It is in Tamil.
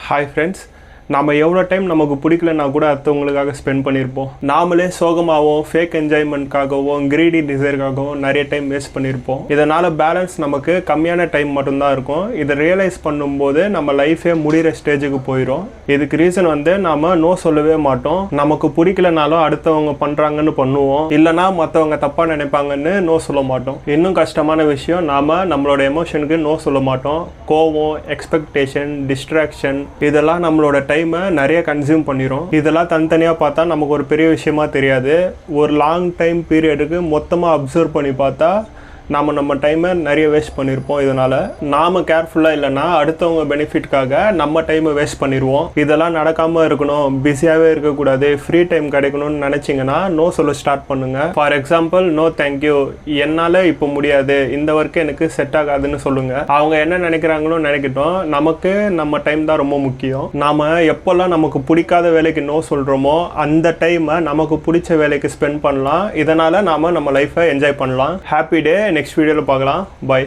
Hi friends, நாம் எவ்வளோ டைம் நமக்கு பிடிக்கலன்னா கூட அடுத்தவங்களுக்காக ஸ்பெண்ட் பண்ணியிருப்போம். நாமளே சோகமாகவும் ஃபேக் என்ஜாய்மெண்ட்காகவும் கிரீடி டிசைருக்காகவும் நிறைய டைம் வேஸ்ட் பண்ணியிருப்போம். இதனால் பேலன்ஸ் நமக்கு கம்மியான டைம் மட்டும்தான் இருக்கும். இதை ரியலைஸ் பண்ணும்போது நம்ம லைஃபே முடிகிற ஸ்டேஜுக்கு போயிடும். இதுக்கு ரீசன் நாம் நோ சொல்லவே மாட்டோம். நமக்கு பிடிக்கலனாலும் அடுத்தவங்க பண்ணுறாங்கன்னு பண்ணுவோம், இல்லைனா மற்றவங்க தப்பாக நினைப்பாங்கன்னு நோ சொல்ல மாட்டோம். இன்னும் கஷ்டமான விஷயம், நாம் நம்மளோட எமோஷனுக்கு நோ சொல்ல மாட்டோம். கோவம், எக்ஸ்பெக்டேஷன், டிஸ்ட்ராக்ஷன் இதெல்லாம் நம்மளோட டைமை நிறைய கன்சியூம் பண்ணிடும். இதெல்லாம் தனித்தனியாக பார்த்தா நமக்கு ஒரு பெரிய விஷயமா தெரியாது. ஒரு லாங் டைம் பீரியடுக்கு மொத்தமாக அப்சர்வ் பண்ணி பார்த்தா நம்ம டைமை நிறைய வேஸ்ட் பண்ணியிருப்போம். இதனால் நாம் கேர்ஃபுல்லாக இல்லைன்னா அடுத்தவங்க பெனிஃபிட்காக நம்ம டைமை வேஸ்ட் பண்ணிடுவோம். இதெல்லாம் நடக்காமல் இருக்கணும், பிஸியாகவே இருக்கக்கூடாது, ஃப்ரீ டைம் கிடைக்கணும்னு நினச்சிங்கன்னா நோ சொல்ல ஸ்டார்ட் பண்ணுங்கள். ஃபார் எக்ஸாம்பிள், நோ தேங்க்யூ, என்னால் இப்போ முடியாது, இந்த ஒர்க்கு எனக்கு செட் ஆகாதுன்னு சொல்லுங்கள். அவங்க என்ன நினைக்கிறாங்களோ நினைக்கட்டும், நமக்கு நம்ம டைம் தான் ரொம்ப முக்கியம். நாம் எப்போல்லாம் நமக்கு பிடிக்காத வேலைக்கு நோ சொல்கிறோமோ அந்த டைமை நமக்கு பிடிச்ச வேலைக்கு ஸ்பெண்ட் பண்ணலாம். இதனால் நாம் நம்ம லைஃப்பை என்ஜாய் பண்ணலாம். Happy day. நெக்ஸ்ட் வீடியோவில் பார்க்கலாம். பாய்.